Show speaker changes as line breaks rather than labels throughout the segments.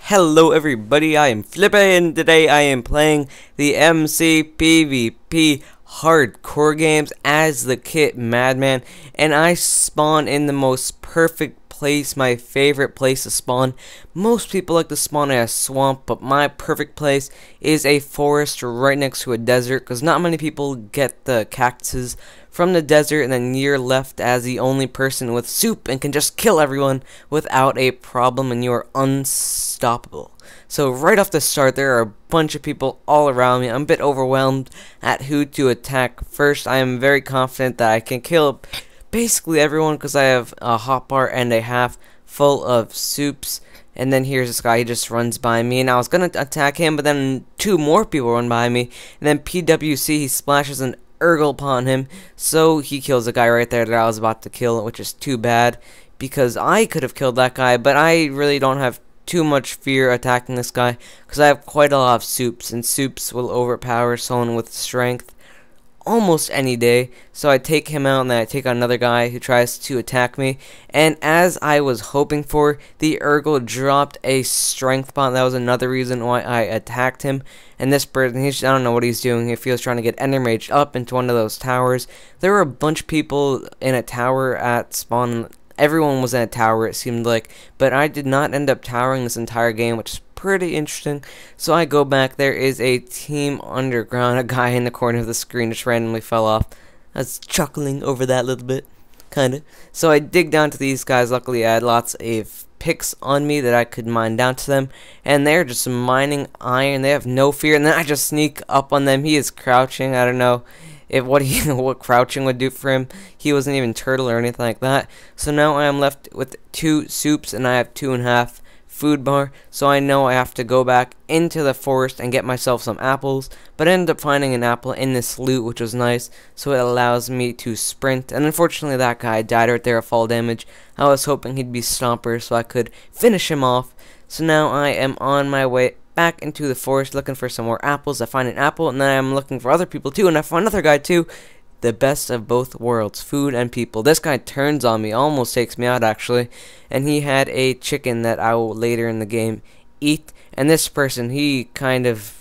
Hello everybody, I am Flippe and today I am playing the MCPVP hardcore games as the kit Madman, and I spawn in the most perfect place, my favorite place to spawn. Most people like to spawn in a swamp, but my perfect place is a forest right next to a desert, because not many people get the cactuses from the desert, and then you're left as the only person with soup and can just kill everyone without a problem, and you are unstoppable. So right off the start, there are a bunch of people all around me. I'm a bit overwhelmed at who to attack first. I am very confident that I can kill basically everyone because I have a hotbar and a half full of soups. And then here's this guy, he just runs by me, and I was gonna attack him, but then two more people run by me, and then PWC, he splashes an Urgle upon him, so he kills the guy right there that I was about to kill, which is too bad, because I could have killed that guy, but I really don't have too much fear attacking this guy, because I have quite a lot of soups, and soups will overpower someone with strength almost any day. So I take him out, and then I take on another guy who tries to attack me, and as I was hoping for, the Urgle dropped a strength bomb. That was another reason why I attacked him. And this person, I don't know what he's doing. If he was trying to get Ender Maged up into one of those towers. There were a bunch of people in a tower at spawn. Everyone was in a tower, it seemed like, but I did not end up towering this entire game, which is pretty interesting. So I go back, there is a team underground, a guy in the corner of the screen just randomly fell off. I was chuckling over that a little bit, kinda. So I dig down to these guys. Luckily I had lots of picks on me that I could mine down to them, and they're just mining iron. They have no fear, and then I just sneak up on them. He is crouching. I don't know what crouching would do for him. He wasn't even turtle or anything like that. So now I am left with 2 soups, and I have 2.5 food bar, so I know I have to go back into the forest and get myself some apples, but I ended up finding an apple in this loot, which was nice, so it allows me to sprint. And unfortunately that guy died right there of fall damage. I was hoping he'd be Stomper so I could finish him off. So now I am on my way back into the forest looking for some more apples. I find an apple, and then I'm looking for other people too, and I find another guy too. The best of both worlds, food and people. This guy turns on me, almost takes me out actually, and he had a chicken that I will later in the game eat. And this person, he kind of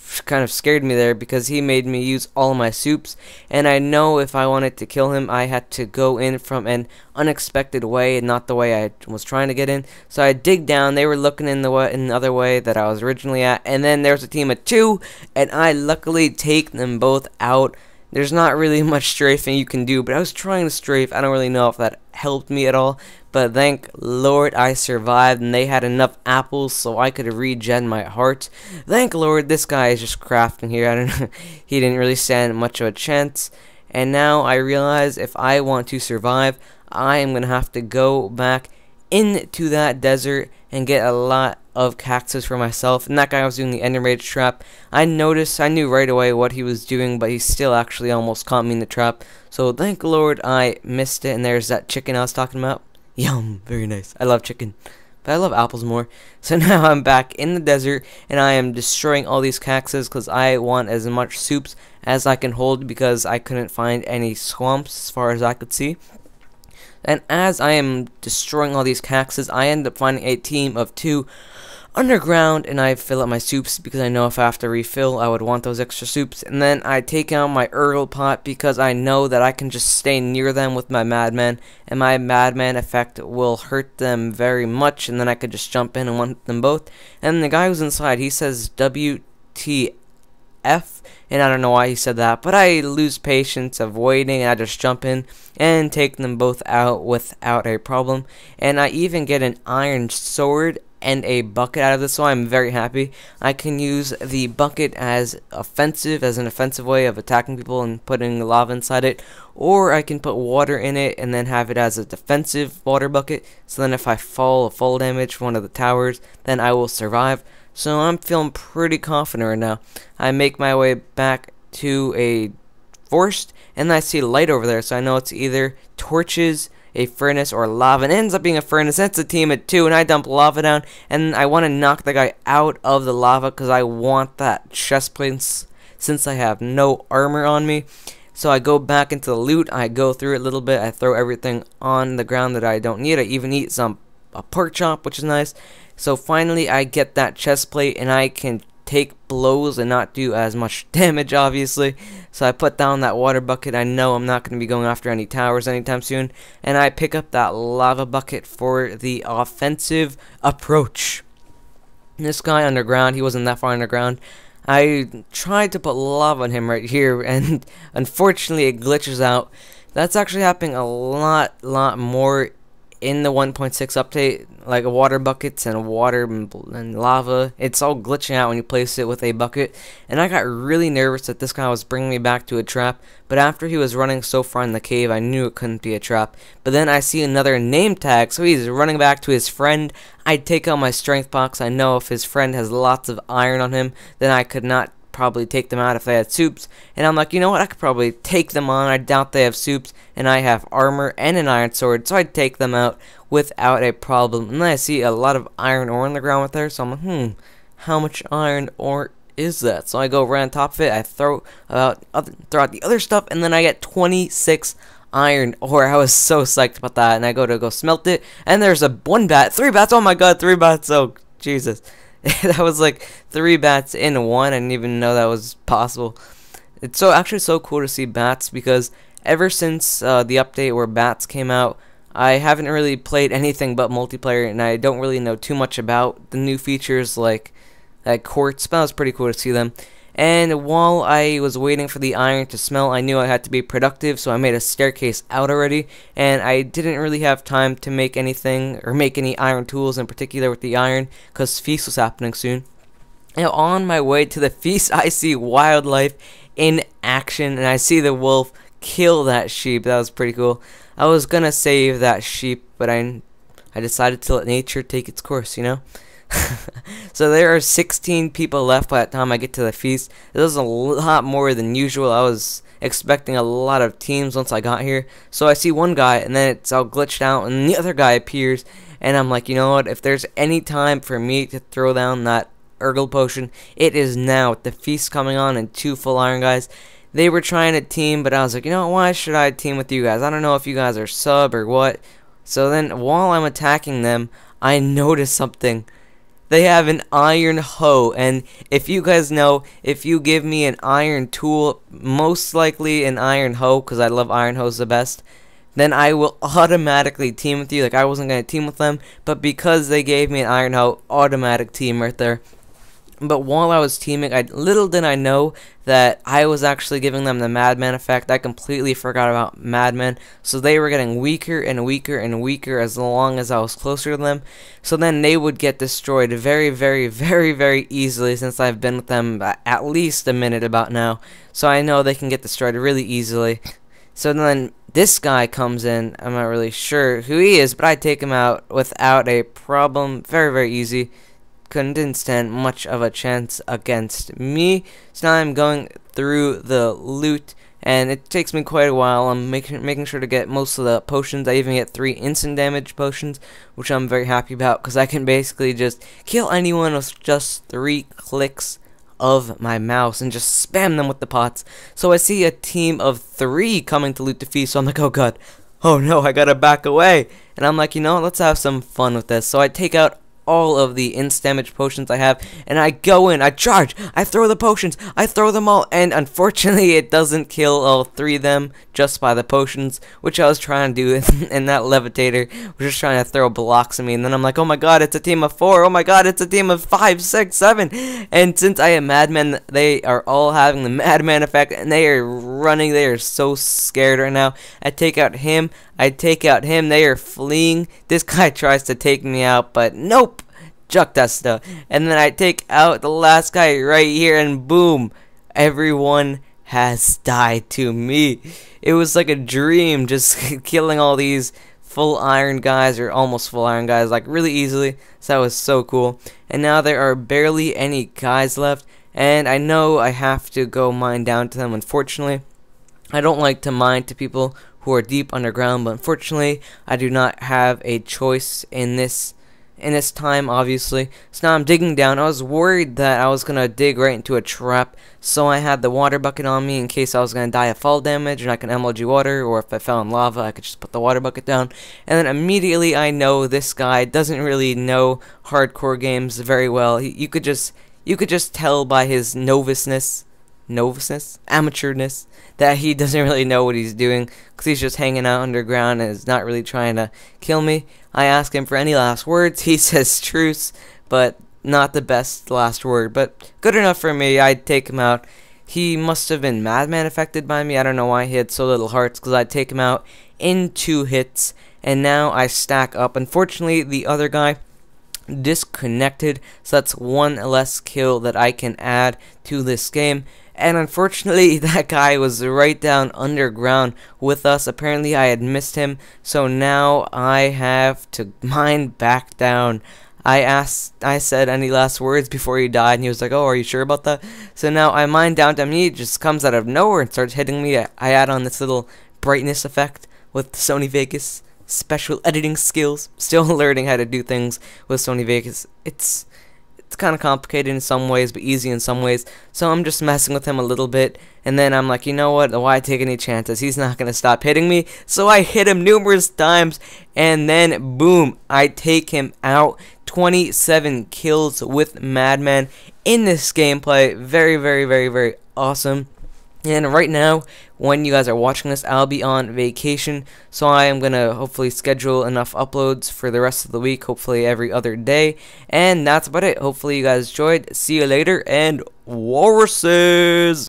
scared me there because he made me use all my soups, and I know if I wanted to kill him I had to go in from an unexpected way and not the way I was trying to get in. So I dig down. They were looking in the other way that I was originally at, and then there's a team of 2, and I luckily take them both out. There's not really much strafing you can do, but I was trying to strafe. I don't really know if that helped me at all, but thank Lord I survived, and they had enough apples so I could regen my heart. Thank Lord. This guy is just crafting here. I don't know. He didn't really stand much of a chance. And now I realize if I want to survive, I am going to have to go back into that desert and get a lot of cactus for myself. And that guy was doing the Ender Mage trap. I knew right away what he was doing, but he still actually almost caught me in the trap. So thank Lord I missed it. And there's that chicken I was talking about. Yum, very nice. I love chicken, but I love apples more. So now I'm back in the desert, and I am destroying all these cactuses because I want as much soups as I can hold, because I couldn't find any swamps as far as I could see. And as I am destroying all these cactuses, I end up finding a team of 2 underground, and I fill up my soups because I know if I have to refill, I would want those extra soups. And then I take out my Urgle pot because I know that I can just stay near them with my Madman, and my Madman effect will hurt them very much, and then I could just jump in and want them both. And the guy who's inside, he says WTF, and I don't know why he said that, but I lose patience of waiting, and I just jump in and take them both out without a problem. And I even get an iron sword and a bucket out of this, so I'm very happy. I can use the bucket as an offensive way of attacking people and putting lava inside it, or I can put water in it and then have it as a defensive water bucket, so then if I fall damage from one of the towers, then I will survive. So I'm feeling pretty confident right now. I make my way back to a forest, and I see a light over there, so I know it's either torches, a furnace, or lava. And it ends up being a furnace. That's a team of 2, and I dump lava down, and I want to knock the guy out of the lava because I want that chest plate since I have no armor on me. So I go back into the loot. I go through it a little bit. I throw everything on the ground that I don't need. I even eat a pork chop, which is nice. So finally I get that chest plate and I can take blows and not do as much damage, obviously. So I put down that water bucket. I know I'm not going to be going after any towers anytime soon, and I pick up that lava bucket for the offensive approach. This guy underground, he wasn't that far underground. I tried to put lava on him right here, and unfortunately it glitches out. That's actually happening a lot more in the 1.6 update, like water buckets and water and lava. It's all glitching out when you place it with a bucket, and I got really nervous that this guy was bringing me back to a trap, but after he was running so far in the cave, I knew it couldn't be a trap. But then I see another name tag, so he's running back to his friend. I take out my strength box. I know if his friend has lots of iron on him, then I could not probably take them out if they had soups, and I'm like, you know what, I could probably take them on. I doubt they have soups, and I have armor and an iron sword, so I'd take them out without a problem. And then I see a lot of iron ore on the ground with her, so I'm like, how much iron ore is that? So I go right on top of it, I throw out the other stuff, and then I get 26 iron ore. I was so psyched about that, and I go smelt it, and there's one bat, 3 bats, oh my god, 3 bats, oh Jesus. That was like 3 bats in one. I didn't even know that was possible. It's actually so cool to see bats, because ever since the update where bats came out, I haven't really played anything but multiplayer, and I don't really know too much about the new features like quartz, but it was pretty cool to see them. And while I was waiting for the iron to smelt, I knew I had to be productive, so I made a staircase out already, and I didn't really have time to make anything, or make any iron tools in particular with the iron, because feast was happening soon. And on my way to the feast, I see wildlife in action, and I see the wolf kill that sheep. That was pretty cool. I was gonna save that sheep, but I decided to let nature take its course, you know? So there are 16 people left by the time I get to the feast. This is a lot more than usual. I was expecting a lot of teams once I got here. So I see one guy, and then it's all glitched out, and the other guy appears, and I'm like, you know what, if there's any time for me to throw down that Urgle potion, it is now, with the feast coming on and 2 full iron guys. They were trying to team, but I was like, you know, why should I team with you guys? I don't know if you guys are sub or what. So then while I'm attacking them, I notice something. They have an iron hoe, and if you guys know, if you give me an iron tool, most likely an iron hoe, because I love iron hoes the best, then I will automatically team with you. Like, I wasn't going to team with them, but because they gave me an iron hoe, automatic team right there. But while I was teaming, little did I know that I was actually giving them the Madman effect. I completely forgot about Madman. So they were getting weaker and weaker and weaker as long as I was closer to them. So then they would get destroyed very, very, very, very easily, since I've been with them at least a minute about now. So I know they can get destroyed really easily. So then this guy comes in. I'm not really sure who he is, but I take him out without a problem. Very, very easy. Didn't stand much of a chance against me. So now I'm going through the loot, and it takes me quite a while. I'm making sure to get most of the potions. I even get 3 instant damage potions, which I'm very happy about, because I can basically just kill anyone with just 3 clicks of my mouse and just spam them with the pots. So I see a team of 3 coming to loot the feast, so I'm like, oh god, oh no, I gotta back away. And I'm like, you know, let's have some fun with this. So I take out all of the instant damage potions I have, and I go in, I charge, I throw the potions, I throw them all, and unfortunately it doesn't kill all 3 of them just by the potions, which I was trying to do, and that levitator was just trying to throw blocks at me. And then I'm like, oh my god, it's a team of 4, oh my god, it's a team of 5, 6, 7, and since I am Madman, they are all having the Madman effect, and they are running. They are so scared right now. I take out him, I take out him, they are fleeing. This guy tries to take me out, but nope, Chuck that stuff. And then I take out the last guy right here, and boom, everyone has died to me. It was like a dream, just killing all these full iron guys, or almost full iron guys, like really easily. So that was so cool. And now there are barely any guys left, and I know I have to go mine down to them. Unfortunately, I don't like to mine to people who are deep underground, but unfortunately I do not have a choice in this in this time, obviously. So now I'm digging down. I was worried that I was gonna dig right into a trap, so I had the water bucket on me in case I was gonna die of fall damage and I can MLG water, or if I fell in lava I could just put the water bucket down. And then immediately I know this guy doesn't really know hardcore games very well. You could just tell by his noviceness, amateurness, that he doesn't really know what he's doing, because he's just hanging out underground and is not really trying to kill me. I ask him for any last words. He says truce, but not the best last word, but good enough for me. I'd take him out. He must have been Madman affected by me. I don't know why he had so little hearts, because I'd take him out in 2 hits, and now I stack up. Unfortunately, the other guy disconnected, so that's 1 less kill that I can add to this game. And unfortunately, that guy was right down underground with us. Apparently, I had missed him, so now I have to mine back down. I said any last words before he died, and he was like, "Oh, are you sure about that?" So now I mine down to him. He just comes out of nowhere and starts hitting me. I add on this little brightness effect with Sony Vegas special editing skills. Still learning how to do things with Sony Vegas. It's kind of complicated in some ways, but easy in some ways. So I'm just messing with him a little bit, and then I'm like, you know what? Why take any chances? He's not gonna stop hitting me. So I hit him numerous times, and then boom, I take him out. 27 kills with Madman in this gameplay. Very, very, very, very awesome. And right now, when you guys are watching this, I'll be on vacation, so I am going to hopefully schedule enough uploads for the rest of the week, hopefully every other day. And that's about it. Hopefully you guys enjoyed. See you later, and walruses!